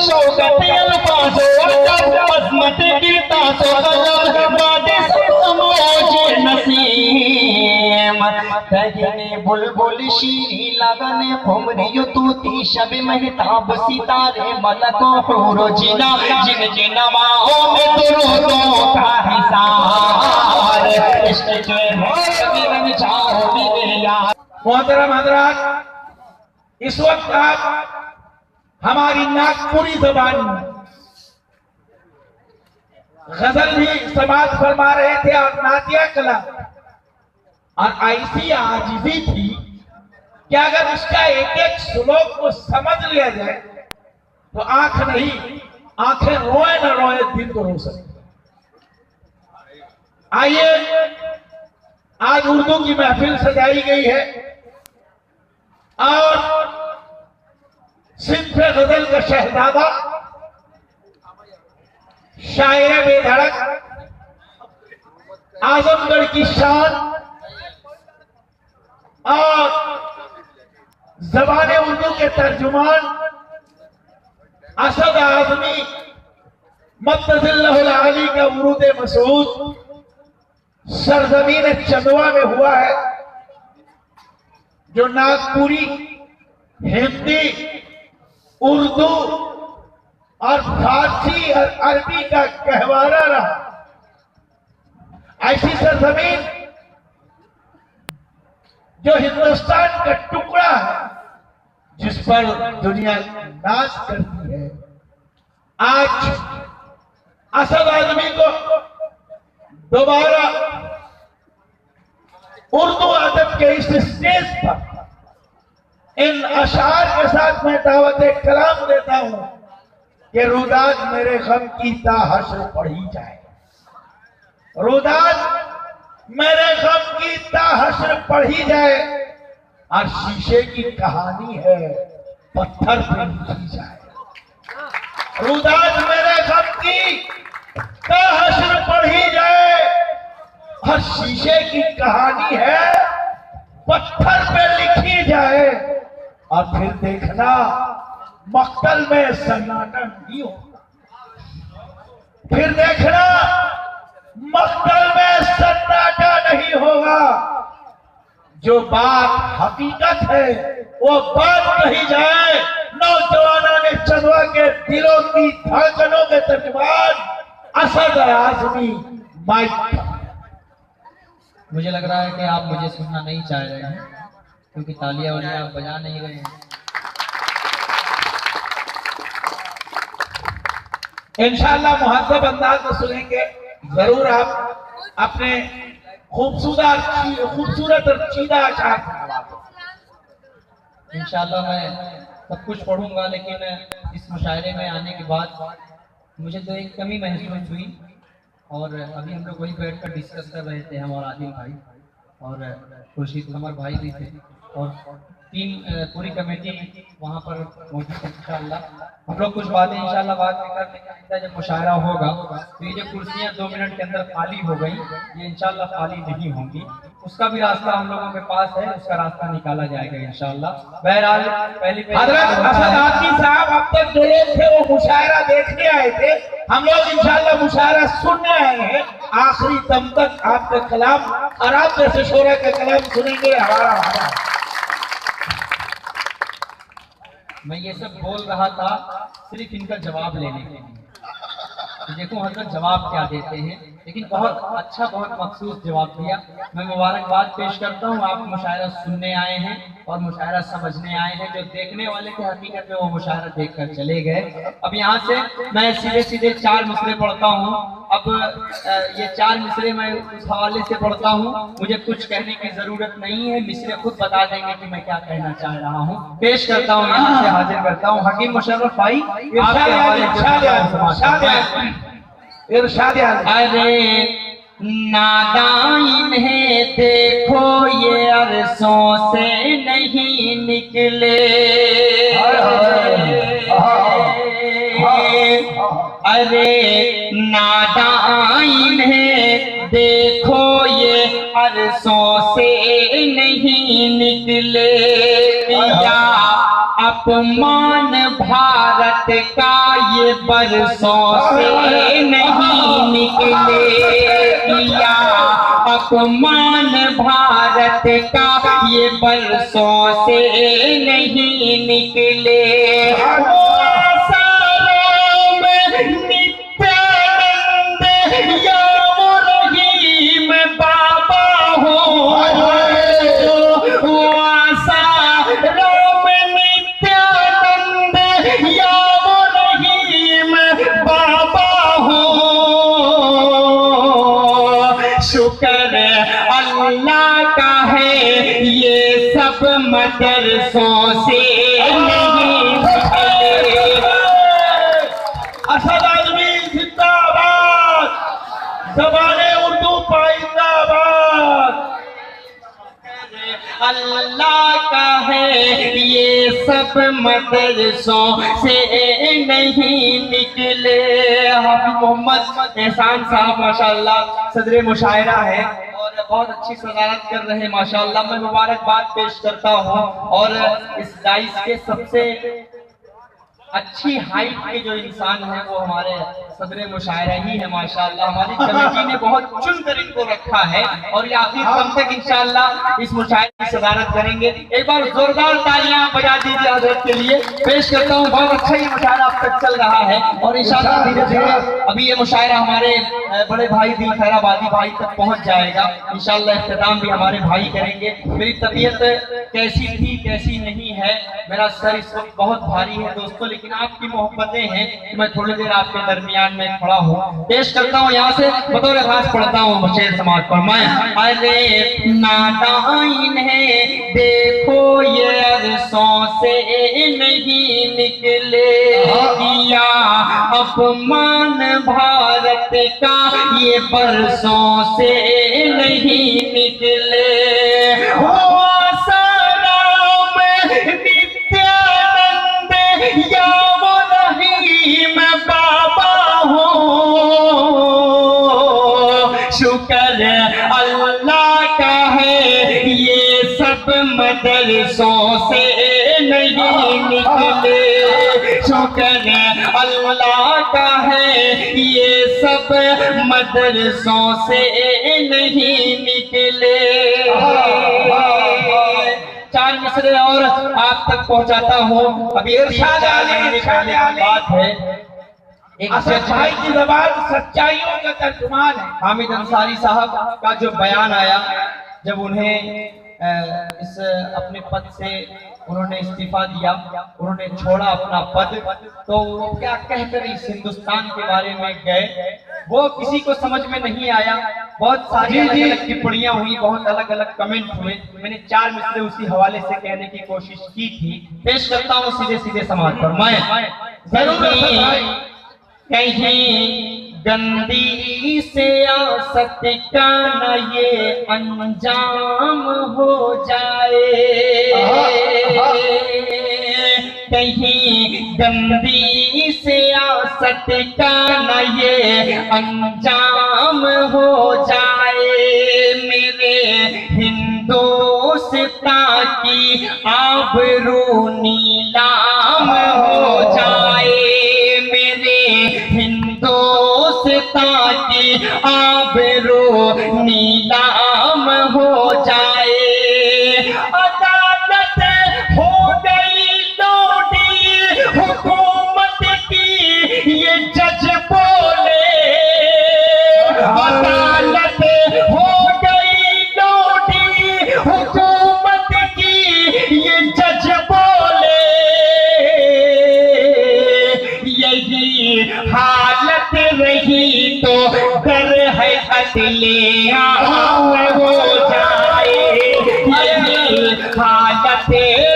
शौकत अल्फाजो अजमत गिरता सो कलम बादे से समोज नसीम तगने बुलबुल शीरी लगने खुमरियो तूती शब महताब सितारे मलको हूरो जिना जिन जिनवाओं में दुरूदों का हिसार इश्क के रंग जाओ मेरे यार। मोहतरम हजरात, इस वक्त आप हमारी नागपुरी जबान में गजल भी समाज फरमा रहे थे और नातिया कला, और ऐसी आजिज़ी थी कि अगर उसका एक एक श्लोक को समझ लिया जाए तो आंख नहीं, आंखें रोए न रोए दिल को रो सकते। आइए, आज उर्दू की महफिल सजाई गई है और सिंध गजल का शहजादा, शायर बेधड़क, आजमगढ़ की शान और जबान उर्दू के तर्जुमान असद आजमी मद्दजिल्लहुल आली का उरूद मसूद सरजमीन चंदवा में हुआ है, जो नागपुरी, हिंदी, उर्दू और फारसी और अरबी का कहवारा रहा। ऐसी सरजमीन जो हिंदुस्तान का टुकड़ा है, जिस पर दुनिया नाज करती है। आज असद आदमी को दोबारा उर्दू अदब के इस स्टेज पर इन अशार के साथ मैं दावत कलाम देता हूं कि रुदाद मेरे गम की ताहश्र पढ़ी जाए, रुदाद मेरे गम की ताहश्र पढ़ी जाए, और शीशे की कहानी है पत्थर पे लिखी जाए। रुदाद मेरे गम की ताहश्र पढ़ी जाए और शीशे की कहानी है पत्थर पे लिखी जाए, और फिर देखना मक्तल में सन्नाटा नहीं होगा, फिर देखना मक्तल में सन्नाटा नहीं होगा। जो बात हकीकत है वो बात कही जाए। नौजवानों ने चंदवा के दिलों की धड़कनों के तर्जुमान असद आजमी माइक। मुझे लग रहा है कि आप मुझे सुनना नहीं चाह रहे हैं, क्योंकि तालियां वालियां आप बजा नहीं रहे हैं। इंशाअल्लाह मुहज़्ज़ब अंदाज में सुनेंगे जरूर। आप अपने खूबसूरत और चीदा अशार इंशाअल्लाह मैं सब कुछ पढ़ूंगा, लेकिन इस मुशायरे में आने के बाद मुझे तो एक कमी महसूस हुई, और अभी हम लोग वही बैठकर डिस्कस कर रहे थे, हम और आदिल भाई और खुर्शीद कमर भाई भी थे, और पूरी कमेटी वहाँ पर मौजूद है। इंशाअल्लाह हम लोग कुछ बातें इंशाअल्लाह बाद में कर लेंगे। जब मुशायरा होगा तो ये जो कुर्सियाँ 2 मिनट के अंदर खाली हो गई, ये इंशाअल्लाह खाली नहीं होंगी, उसका भी रास्ता हम लोगों के पास है, उसका रास्ता निकाला जाएगा इंशाअल्लाह। बहरहाल पहली हज़रत असद आदमी साहब अब तक जो लोग थे वो मुशायरा देखने आए थे, हम लोग इंशाअल्लाह मुशायरा सुनने आए हैं। आखिरी दम तक आपका कलाम और आप जैसे शोरा का कलाम सुनेंगे। हमारा मैं ये सब बोल रहा था सिर्फ इनका जवाब लेने के लिए। तो देखो हजरत जवाब क्या देते हैं, लेकिन बहुत अच्छा, बहुत मखसूस जवाब दिया। मैं मुबारकबाद पेश करता हूँ। आप मुशायरा सुनने आए हैं और मुशायरा समझने आए हैं। जो देखने वाले थे हकीकत में वो मुशायरा देखकर चले गए। अब यहाँ से मैं सीधे सीधे 4 मिसरे पढ़ता हूँ। अब ये 4 मिसरे मैं उस हवाले से पढ़ता हूँ, मुझे कुछ कहने की जरूरत नहीं है, मिसरे खुद बता देंगे कि मैं क्या कहना चाह रहा हूँ। पेश करता हूँ, यहाँ से हाजिर करता हूँ हकीम मुशर्रफ भाई, आपके हवाले। अरे नादान है देखो ये अरसों से नहीं निकले, अरे नादान है देखो ये अरसों से नहीं निकले। या अपमान भारत का ये बरसों से नहीं निकले, किया अपमान भारत का ये बरसों से नहीं निकले। शुक्र अल्लाह का है ये सब मदरसों से नहीं निकले। असद आदमी जिंदाबाद, ज़बाने उर्दू पाइंदाबाद। अल्लाह का है ये सब मदरसों से नहीं निकले। हाफिज मोहम्मद एहसान साहब माशाअल्लाह सदर मुशायरा है और बहुत अच्छी सदारत कर रहे हैं माशाअल्लाह। मैं मुबारकबाद पेश करता हूँ। और इस डाइस के सबसे अच्छी हाइट के जो इंसान है वो हमारे सदर मुशायरा ही है माशाअल्लाह। हमारी कमेटी ने बहुत चुनकर इनको रखा है और ये आखिर कम तक इंशाअल्लाह इस मुशायरे की सदारत करेंगे। एक बार जोरदार तालियां बजा दीजिए हजरत के लिए। पेश करता हूँ, बहुत अच्छा ये मुशायरा अब तक चल रहा है और इंशाअल्लाह धीरे धीरे अभी ये मुशायरा हमारे बड़े भाई दिल खैराबादी भाई तक पहुंच जाएगा इंशाअल्लाह। इख्तिताम भी हमारे भाई करेंगे। मेरी तबीयत कैसी थी कैसी नहीं है, मेरा सर इस वक्त बहुत भारी है दोस्तों, लेकिन आपकी मोहब्बतें हैं कि मैं थोड़ी देर आपके दरमियान में खड़ा हूँ। पेश करता हूँ यहाँ से बतौर खास पढ़ता हूँ शेर समाज पर मैं। अरे नादाइन है देखो ये अरसों से नहीं निकले, किया अपमान भारत का ये बरसों से नहीं निकले। शुक्र अल्लाह का है ये सब मदरसों से नहीं निकले। शुक्र अल्लाह का है ये सब मदरसों से नहीं निकले। चार मिसरे और आप तक पहुंचाता हूँ। अभी बात है एक सच्चाई की जबान सच्चाइयों का तर्जुमान है। हामिद अंसारी साहब का जो बयान आया जब उन्हें इस अपने पद से उन्होंने इस्तीफा दिया, उन्होंने छोड़ा अपना पद, तो वो क्या कहकर इस हिंदुस्तान के बारे में गए वो किसी को समझ में नहीं आया। बहुत सारी अलग अलग टिप्पणियां हुई, बहुत अलग अलग कमेंट हुए। मैंने चार मिसरे उसी हवाले से कहने की कोशिश की थी। पेश करता हूँ सीधे सीधे समाज पर मैं। कहीं गंदी सियासत का न ये अंजाम हो जाए, कहीं गंदी सियासत का न ये अंजाम हो जाए। मेरे हिंदुस्तान की आबरू नीलाम हो जाए, हिंदुस्तान की आबरू नीलाम हो जाए। अदालत हो गई लूटी हुकूमत की ये जज बोले, अदालत हो गई लूटी हुकूमत की ये जज बोले। यही हालत रही तो डर है अदले आम हो जाए, यही हालत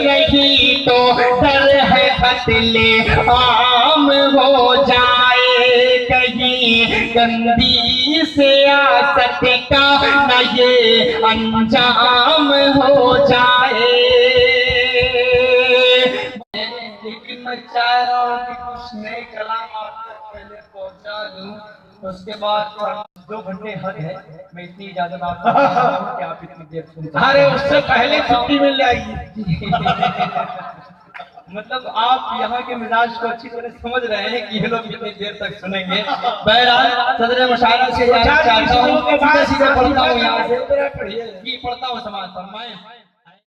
रही तो डर है अदले आम हो जाए। कहीं गंदी सियासत का न ये अंजाम हो जाए। लेकिन मैं चाह रहा हूँ कि कुछ नए कलाम आप तक पहले पहुँचा दूँ, उसके बाद 2 घंटे हद है। मैं इतनी इजाजत आपको देता हूं कि आप इतनी देर सुनते हैं। अरे उससे पहले छुट्टी मिल जाएगी। मतलब आप यहाँ के मिजाज को अच्छी तरह समझ रहे हैं कि ये लोग कितनी देर तक सुनेंगे। बहरहाल सदर मुशायरा से जाना चाहता हूँ, सीधे सीधे पढ़ता हूँ यहाँ से, पढ़ता हूँ समाज फरमाए।